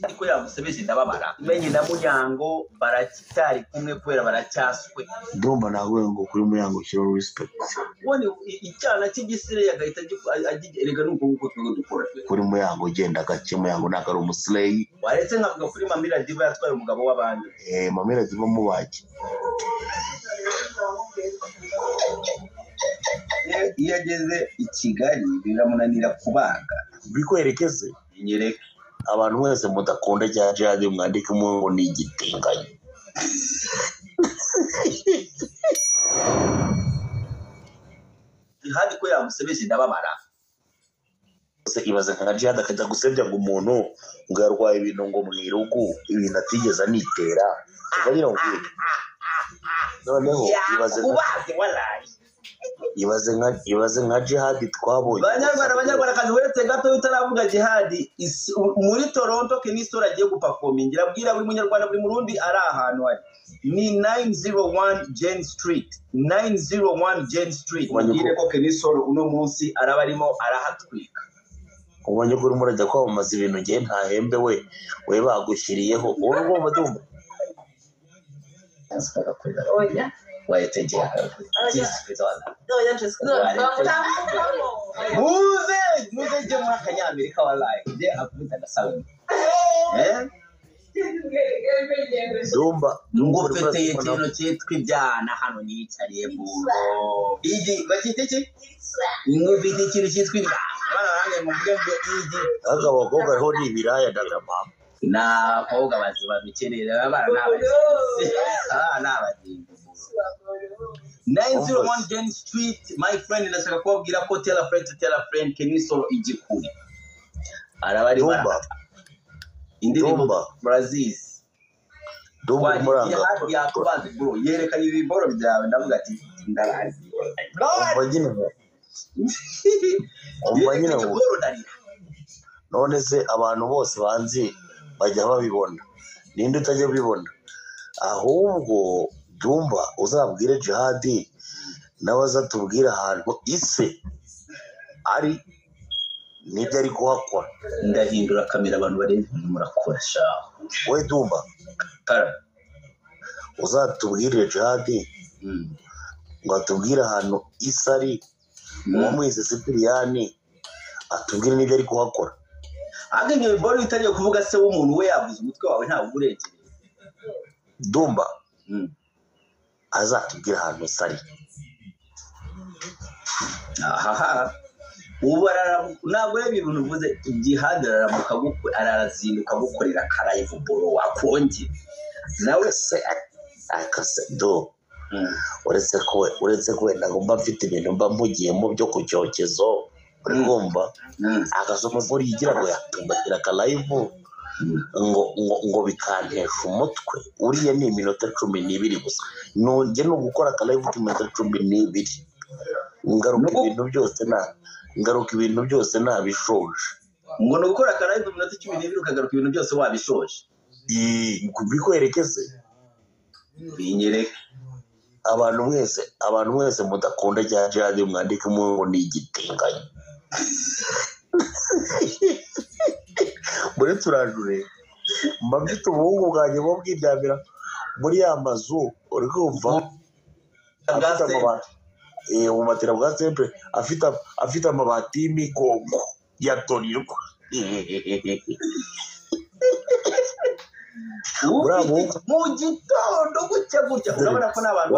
ariko yamusebeje ndababara menye na Munyango baracyari kumwe kwera baracyaswe ndumva nawe ngo kuri Munyango kiro respect wone icyana cy'igisire yagahita erega nuko nguko twego dukora kuri Munyango ugenda gake Munyango nakari umuslay waretse nkavuga kuri Mamira Diva yatwaye umugabo w'abandi Mamira Diva mubaki iyo ageze i Kigali biramunanira kubaga bikwerekeze inyereka abantu mwese mudakunda cya Jihad mwandike mu ni igitinganye Jihad ko yamusebeje ndababara se ibaze nka Jihad akajya gusebya ngo umuntu ngo yarwaye ibintu ngo mwirugu ibintu atigeze anitera ubagira ngo noneho ibaze nka Jihad twabonye Abanyarwanda kandi uretse gato utaravuga Jihad muri Toronto Kenisoro agiye guperformingira abwira buri munyarwanda buri murundi ari ahantu hari ni 901 Jane Street mugire ko Kenisoro uno munsi araba arimo arahatwika ubonye ko urimo urajya kwamamaza ibintu ngiye ntahembe we bagushyiriyeho urwo mudumba oya wayetegeye muze je muri Kanyamerika wallahi je akubita gasabwe Dumba ngo feteye ikintu cyitwa ibyana hano niyicariye buro igi bakite iki ngo fete ikintu cyitwa ibyana nange muvuge ngo igi abakobwa ho ni ibiraya ndagama na koga baziba bikeneye abana n'abadingo 901 Jane Street my friend ndashaka kubabwira ko tell a friend Kenisoro igikuri arabari barata indirimbo Brazil Dumba muranga yakubaze bro yerekanye ibiboro byawe ndavuga ati ndarazi umva none se abantu bose banzi bajya babibona ninde utajya bibona ahubwo Dumba uzabwire Jihad nawe azatubwira ahantu ise ari nibyo ari kuhakora ndahindura kamera abantu barebe murakora sha we Dumba uzatubwire Jihad ngo atubwire ahantu ise ari umwise Sipiriyani atubwire nibyo ari kuhakora agenge biboro itajya kuvuga se w'umuntu we yavuze umutwe wawe nta uburegere Dumba azatubwira ahantu sari aha ubu ntabwo reba ibintu uvuze Jihad arazinduka gukorera karayivu boro wakonge nawe se akase do uretse ko wenda ngo mba mfite ibintu mba mpugiyemo byo ku cyokezo urumva agasoma boro yigira ngo yatumbagira karayivu ngo bikantesha umutwe uriya ni iminota 12 gusa nonge no gukora kalive iminota 12 ngaruka ibintu byose nabishoje ngo no gukora kalive iminota 12 ukagaruka ibintu byose wabishoje bikwerekeze binyereka abantu mwese mudakunda cya Jihad mwandike mu ni igitinganye muri turajure mbafite ubuhungu bwanjye bwo bwiryamira muri ya mazu uri kumva afite amabati umatira bwa sempre afite amabati y'imigongo yatorirwa mu gitondo gutya urabona ko n'abantu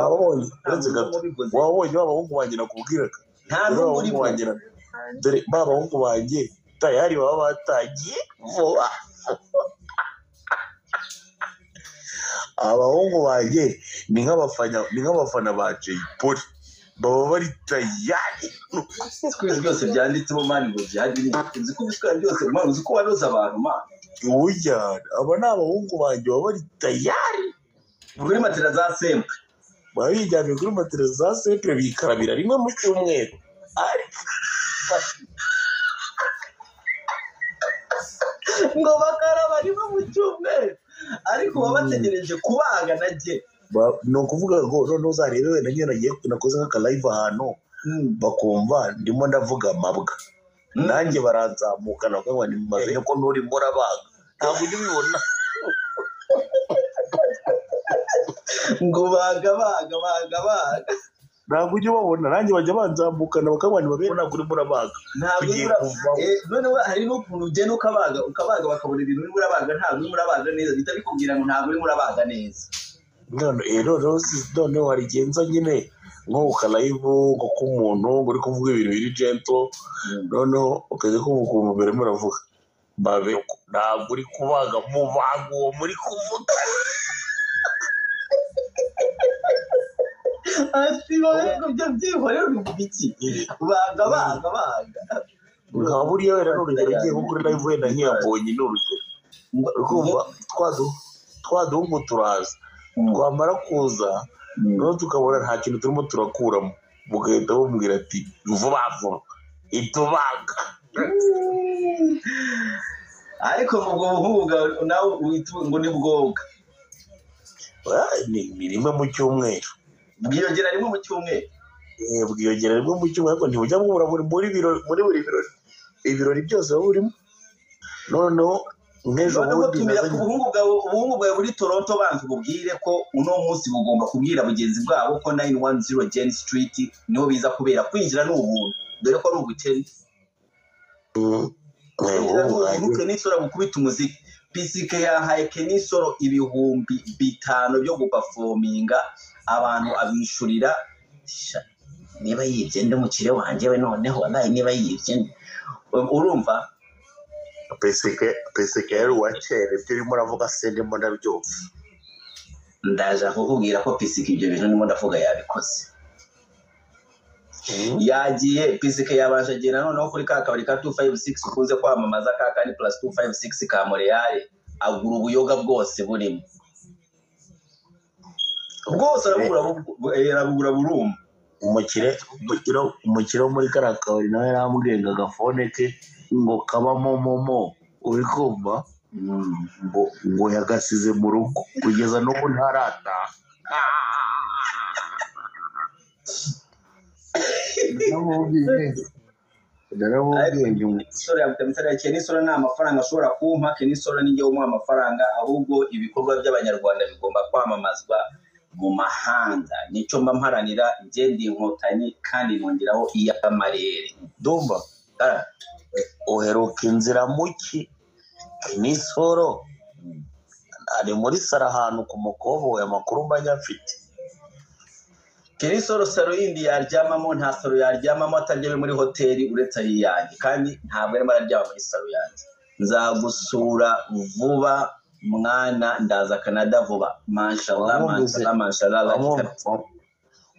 wabonye abahungu banjye nakubwiraga nta n'uri wanjye dore babahungu banjye tayari baba batagiye vuba abahungu banjye ni nk'abafana ba Jay Polly baba bari tayari squeeze byose byanditsemo mani ngo byari nzi ko biswara byose mani uzi ko wanoza abantu mani ujya aba ni abahungu banjye baba bari tayari kuri matera za sempre barijyanye kuri matera za sempre bikarabira rimwe mu cyumweru ngo bakaraba rimwe mu cyumweru ariko baba bategereje kubaga nage no kuvuga ngo none uzarebe wenda nyine nagiye nakoze nka live ahantu bakumva ndimo ndavuga amabwa nanjye baranzamuka nako ngo nimaze ko nuri murabaga ntabwo ujya ubibona ngo baga ntabwo ujya ubabona nanjye bajya banzambukana bakabana babera ntabwo urimo urabaga ntabwo tugiye ibura kuva noneho hari n'ukuntu ugenda ukabaga bakabona ibintu urimo urabaga ntabwo urimo urabaga neza bihita bikubwira ngo ntabwo urimo urabaga neza noneho hari igihe nza nyine nko ku karayivu nko k'umuntu ngo uri kuvuga ibintu biri gento noneho ukajya kumva ukuntu barimo uravuga babe ntabwo uri kubaga mu baga uwo muri kuvuga ati babe ibyo byihorera ubivuga iki baga nka buriya wenda n'urugero ugiye nko kuri live wenda nk'iyambonye ni urugero urumva twa duhungu turaza twamara kuza noneho tukabona nta kintu turimo turakuramo mugahita bumubwira ati vuba vuba itubaga ariko mu buhungu bwawe nawe wita ngo ni bwoga ni rimwe mu cyumweru bwiyongera rimwe mu cyumweru bwiyongera rimwe mu cyumweru ariko ntibujya bubura muri buri birori ibirori byose biba burimo noneho nk'ejo bundi tumira ku ubuhungu bwawe buri Toronto banza ububwire ko uno munsi bugomba kubwira bagenzi bwabo ko 910 Jane Street niho biza kubera kwinjira n'ubuntu dore ko ari ubukene Kenisoro gukubita umuziki PCK yahaye Kenisoro ibihumbi 5 byo guperforminga abantu abishurira niba yibye ndumukire wanje we noneho naye niba yibye urumva PCK yari uwakera ibyo urimo uravuga se ndimo ndabyumva ndaje kukubwira ko PCK ibyo bintu ndimo ndavuga yabikoze yagiye PCK yabasha agenda noneho kuri ka kabari ka 256 ukunze kwamamaza ka kandi plus 256 ka Montreal agura ubuyoga bwose burimo bwose arabugura burumva umukire wo muri kariya kabari nawe yarambwiye ngo agafone ke ngo kabamo momo uri kumva ngo yagasize mu rugo kugeza n'ubu ntarataha Kenisoro nta mafaranga ashobora kumpa Kenisoro ninjye umuha amafaranga ahubwo ibikorwa by'abanyarwanda bigomba kwamamazwa mu mahanga nicyo mba mparanira ngende inkotanyi kandi nongeraho iy'amarere Dumba uheruka inzira muki Kenisoro ari muri sara ahantu ku mukoboyi amakuru mbanya afite Kenisoro saro yindi yaryamamo nta saro yaryamamo ataryabe muri hoteli uretse ari yanjye kandi ntabwo arimo araryama muri saro yanjye nzagusura vuba mwana ndaza Canada vuba mashallah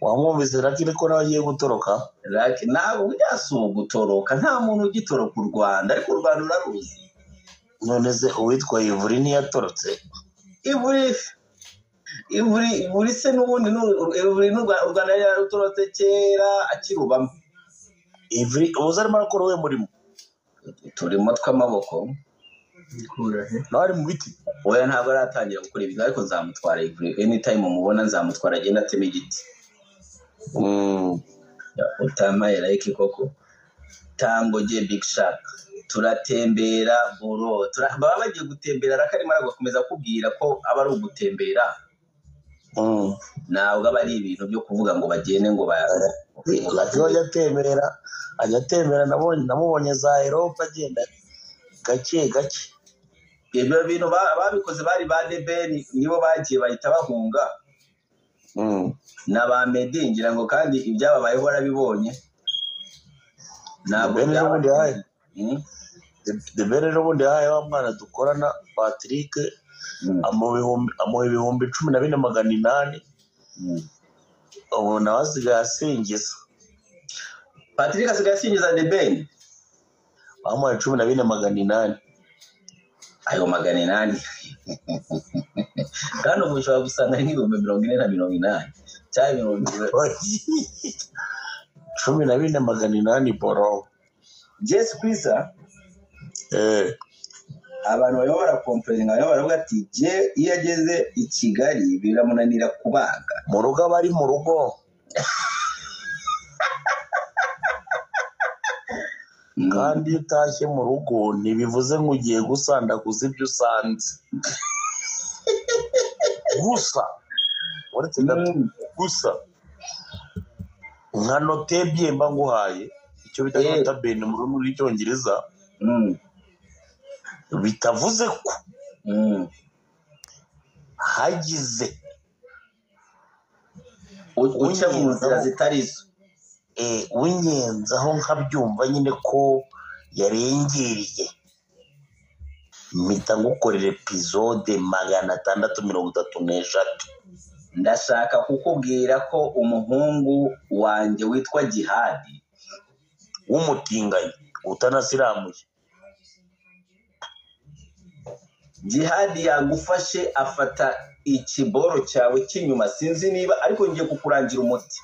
wamwumvise lakini ko nawe agiye gutoroka ntabwo byasuba gutoroka nta muntu ugitoroka u Rwanda ariko u Rwanda uraruzi none se uwitwa Ivuri ntiyatorotse Ivuri se n'ubundi Ivuri n'u Rwanda yarutorotse kera akirubamo Ivuri ubuze arimo arakora we murimo turimo tw'amaboko nari mu biti oya ntabwo aratangira gukora ibintu ariko nzamutwara Ivuri anytime mumubona nzamutwara agenda atema igiti utamaye like koko tangoje big shark turatembera boro baba bagiye gutembera rakarimo arakomeza kubwira ko aba ari ugutembera ntabwo aba ari ibintu byo kuvuga ngo bagende ngo ajya atembera namubonye za Europa agenda gake ibyo bintu babikoze bari ba Debeni nibo bagiye bahita bahunga n'aba Medi ngira ngo kandi ibyababayeho barabibonye ntabwo Debeni n'ubundi yahaye wa mwana dukorana Patrick amuha ibihumbi 14,800 ubu nawe asigaye asingiza Patrick asigaye asingiza Debeni bamuhaye 14,800 ayo 800 kandi ubu ushobora gusanga ari nk'ibihumbi 40 cyangwa 14,800 boro Jesse Kwisa abantu bariho barakomplaininga baravuga ati je iyo ageze i Kigali biramunanira kubaga mu rugo bari mu rugo kandi iyo utashye mu rugo ntibivuze ngo ugiye gusandaguza ibyo usanze gusa uretse gato gusa nka notebye mba nguhaye icyo bita nota bene mu rurimi rw'icyongereza bitavuze ko hagize uca mu nzira zitari zo unyenzaho nkabyumva nyine ko yarengereye mpita ngukorera epizode 636. ndashaka kukubwira ko umuhungu wanjye witwa Jihadi w'umutinganyi utanasiramuye Jihadi yagufashe afata ikiboro cyawe cy'inyuma sinzi niba ariko ngiye kukurangira umuti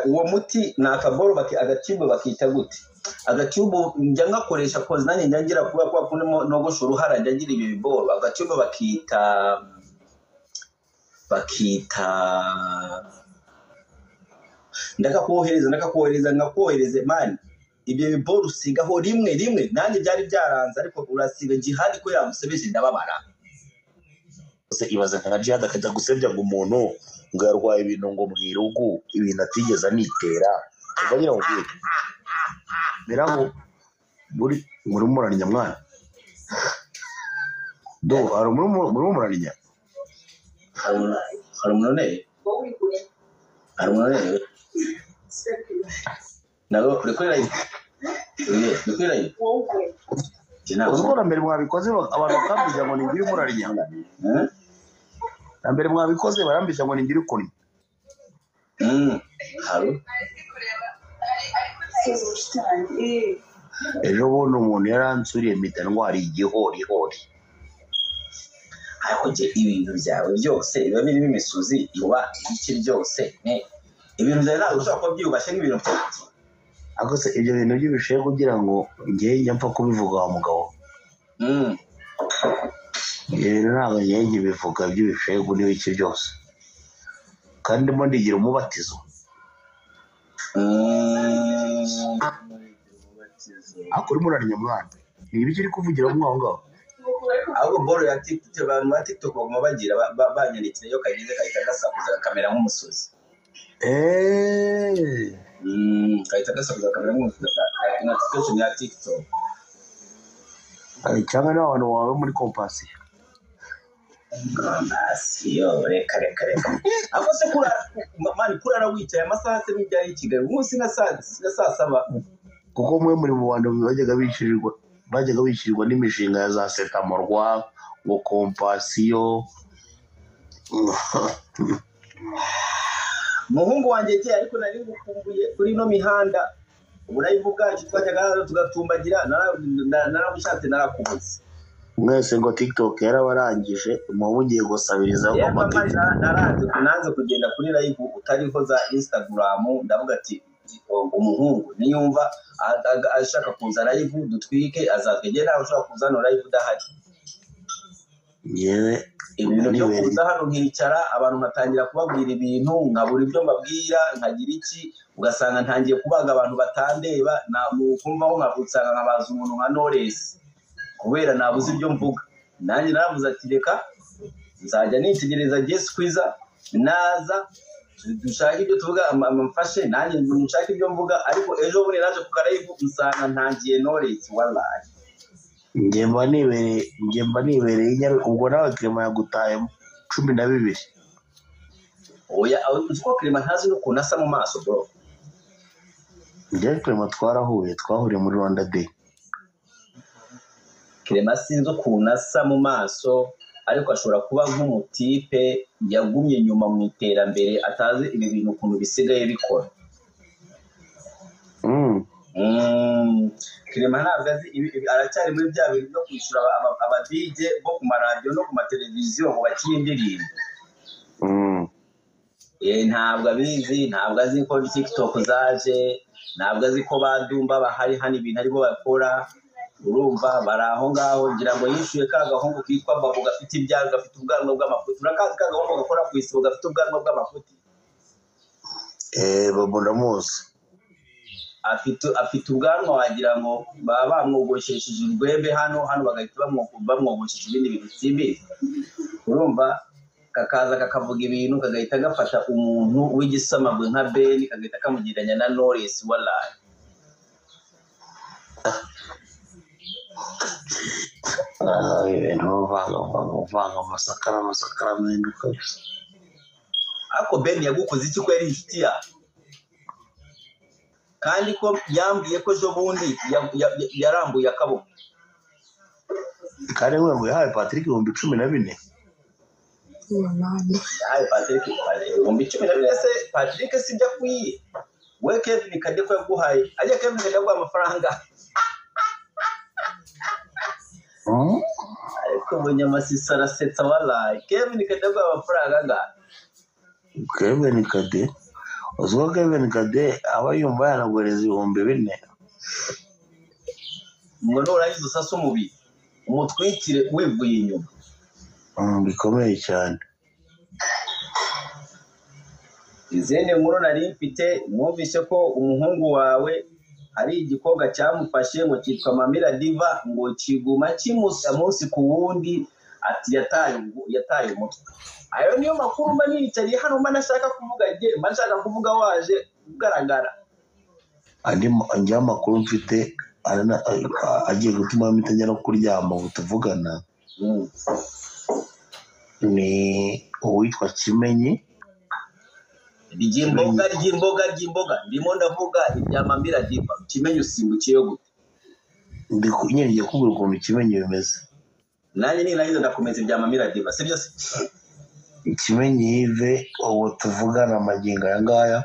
uwo muti ni akaboro agatibo bakita gute agatibo njya ngakoresha koze nanjye njya ngira kuba kwa kundi nogosha uruhara njya ngira ibi biboro agatibo bakita ndakakohereza ngakohereze mani ibyo biboro usigaho rimwe nanjye byari byaranze ariko urasiga Jihadi ko yamusebeje ndababara ibaze nka Jihadi akajya gusebya ngo umuntu ngo yarwaye ibintu ngo mwirugu ibintu atigeze anitera ubwo nyine ubwire birango muri muraninya mwana do hari muri muraninya hari umunone nago kuri live kuri live uzikora mbere mwabikoze abantu bakambije ngo ningire murarinya mbere mwabikoze barambije ngo ningire ukuri haro ejo bundi umuntu yaransuriye mpita ndwara igihorihori ariko je ibintu byawe byose biba birimo imisuzi iba iki byose ibintu byawe ntabwo ushobora kuba byubashye n'ibintu byanjye ariko se ibyo bintu by'ibishaye kugira ngo njye mpfa kubivuga wa mugabo ibintu ntabwo njye bivuga by'ibishaye n'ibiki byose kandi ndimo ndigira umubatizo ariko urimo urarinya mwana ni ibiki uri kuvugira mu aho ngaho ahubwo boro ya TikTok abantu ba TikTok baguma bagira banyandikira yo kageze kahita gasakuza kamera nk'umusozi kahita gasakuza kamera nk'umusozi notification ya TikTok cyangwa n'abantu bawe muri kompasiyo reka ako se kurara wicaye amasaha se n'ibyari i Kigali umunsi nka saa saba kuko mwe muri mu bantu bajyaga bishyurirwa n'imishinga ya za setamorwa ngo kompasiyo umuhungu wanjye yagiye ariko nari ngukumbuye kuri ino mihanda uburayivu bwacu twajyaga tugatumbagira naramushatse narakubuze mwese ngo TikTok yarabarangije muba mugiye gusabirizaho nanze kugenda kuri live utariho za Instagram ndavuga ati umuhungu niyumva ashaka kuza live dutwike azatwegera nawe ushaka kuza no live udahari yewe ibintu byo kuza hano nkicara abantu nkatangira kubabwira ibintu nkabura ibyo mbabwira nkagira iki ugasanga ntangiye kubaga abantu batandeba kumva aho nkavutsanga nkabaza umuntu nka Knowless kubera nabuze ibyo mvuga nanjye naravuze ati reka nzajya nitegereza Jess Kwiza naza dushaka ibyo tuvuga amfashe nanjye nshaka ibyo mvuga ariko ejo bundi naje ku karayivu usanga ntangiye Knowless wallahi ngemba nibereye inyaro ubwo nawe Clement yagutaye 12 oya uziko Clement ntazi no kunasa mu maso bro njye Clement twahuriye muri Rwanda Day Clement sinzi kunasa mu maso ariko ashobora kuba nk'umutipe yagumye nyuma mu iterambere atazi ibi bintu ukuntu bisigaye bikora Clement ntabwo azi aracyari muri bya bintu byo kwishyura aba DJ bo ku maradiyo no ku mateleviziyo ngo bakire indirimbo ntabwo abizi ntabwo azi ko TikTok zaje ntabwo azi ko badumba bahari hano ibintu aribo bakora urumva bari aho ngaho ngira ngo yishyuye ka gahungu kitwa Babu gafite ibyago gafite ubwanwa bw'amafuti urakazi ka gahungu gakora ku isibo gafite ubwanwa bw'amafuti Babu ndamuzi afite ubwanwa wagira ngo baba bamwogoshesheje urwembe hano bagahita bamwogoshesha ibindi bintu simbi urumva kakaza kakavuga ibintu kagahita gafata umuntu w'igisamagwe nka Ben kagahita kamugiranya na Knowless wallahi ibintu bavanga amasakara menduka ako Ben yagukoze iki ko yari inshuti ya kandi ko yambwiye ko ejo bundi yarambuye akaboko kandi ngo yahaye Patrick 14,000 yahaye Patrick 14,000 se Patrick sijya kwiye we Kevin kajya ko yaguhaye ajya Kevin kajya guha amafaranga ariko bunyamasisi arasetsa wallahi Kevin kajya guha amafaranga ngana Kevin Kade uzwa Kevin Kade aba yumva yanagoreza 4,000 ngo nurangiza usasa umubiri umutwikire wivuye inyuma bikomeye cyane izindi nkuru nari mfite mwumvise ko umuhungu wawe hari igikobwa cyamufashe ngo cyitwa Mamira Diva ngo kiguma kimusa munsi ku wundi ati yataye umutwe ayo niyo makuru mba niyicariye hano mba nashaka kuvuga waje ugaragara andi amakuru mfite agiye gutuma mitajya no kuryama ngo tuvugana ni uwitwa Kimenyi ry'imboga ndimo ndavuga ibya Mamira Diva Kimenyi usimbukiye gute ngiye kubura ukuntu Kimenyi bimeze nanjye nirangiza ndakomeza ibya Mamira Diva sibyo se Kimenyi Yves uwo tuvugana amagingo aya ngaya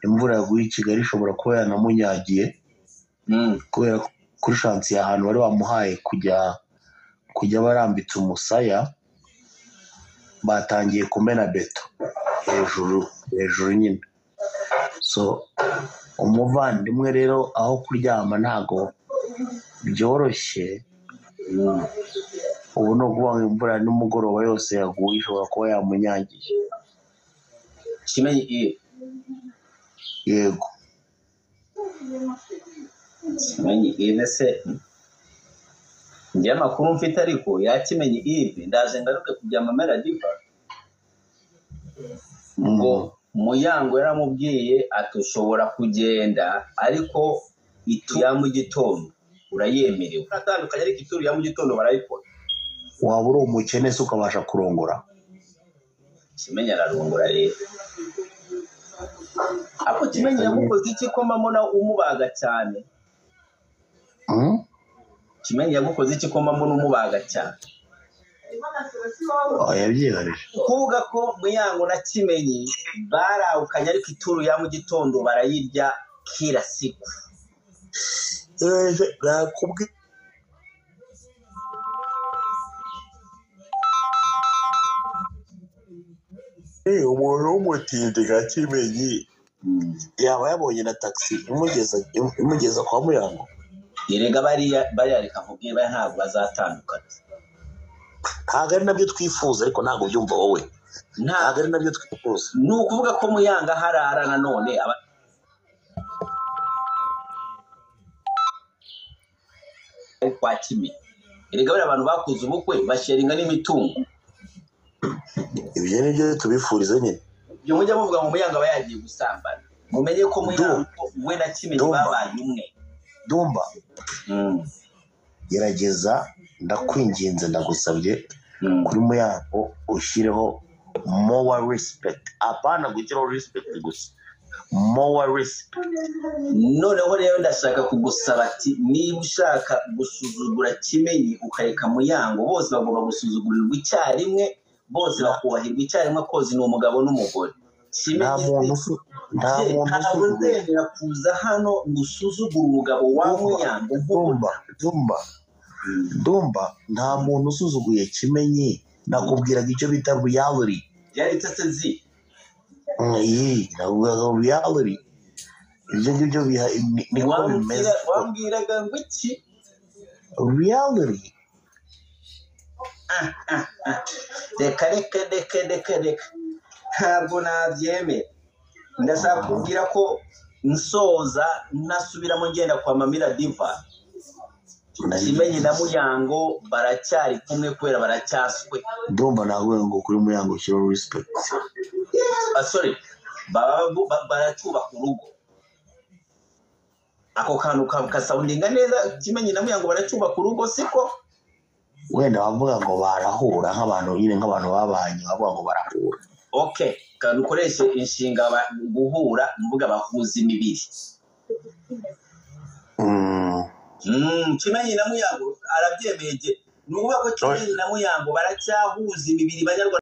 imvura yaguye i Kigali ishobora kuba yanamunyagiye kubera kuri chance ahantu bari bamuhaye kujya barambitse umusaya batangiye kumena beto hejuru nyine so umuvandimwe rero aho kuryama ntago byoroshye ubu no kuba imvura n'umugoroba yose yaguye ishobora kuba yamunyagiye Kimenyi yego Kimenyi se njye amakuru mfite ariko yakimenye ndaje ngaruke kujya Mamira Diva ngo Muyango yaramubwiye atushobora kugenda ariko itu ya mu gitondo urayemerewe atandukanye ariko ituru ya mu gitondo barayikora waba uri umukene se ukabasha kurongora Kimenyi ararongora rero ako Kimenyi yagukoze iki ko mbona umubaga cyane Kimenyi yagukoze iki ko mbona umubaga cyane yabyiharije kuvuga ko Muyango na Kimenyi barawukanye ariko ituru ya mu gitondo barayirya kila siku nakubwiye umuntu w'umutindi nka Kimenyi yaba yabonye na taxi imugeza kwa Muyango erega bariya reka nkubwiye baya ntabwo bazatandukana ntabwo ari nabyo twifuza ariko ntabwo byumva wowe ntabwo ari nabyo twifuza ni ukuvuga ko Muyango harara nanone kwa Kimenyi erega bariya abantu bakoze ubukwe basharinga n'imitungo ibyo nibyo tubifuriza nyine ibyo mujya muvuga ngo Muyango aba yagiye gusambana mumenye ko Muyango we na Kimenyi babaye umwe Dumba gerageza ndakwinginze ndagusabye kuri Muyango ushyireho more respect apana gushyiraho respect gusa more respect noneho rero ndashaka kugusaba ati niba ushaka gusuzugura Kimenyi ukareka Muyango bose bagomba gusuzugurirwa icyarimwe bose bakubahirwa icyarimwe kozi ni umugabo n'umugore nta muntu ndemera kuza hano ngo usuzugure umugabo wa Muyango Dumba nta muntu usuzuguye Kimenyi nakubwiraga icyo bita reality yari tsezi reality ibyo ngibyo niko bimeze wambwiraga ngo iki reality reka ntabwo nabyemera ndashaka kubwira ko nsoza nasubiramo ngenda kwa Mamira Diva Kimenyi na Muyango baracyari kumwe kwera baracyaswe ndumva nawe ngo kuri Muyango shiro respect sorry baracyubaka urugo ako kantu kasawundinga neza Kimenyi na Muyango baracyubaka urugo siko wenda bavuga ngo barahura nk'abantu nyine nk'abantu babanye bavuga ngo barahura okay kandi ukoreshe inshinga guhura mvuga bahuza imibiri Kimenyi na Muyango arabyemeye nuvuga ko Kimenyi na Muyango baracyahuza imibiri banyarwanda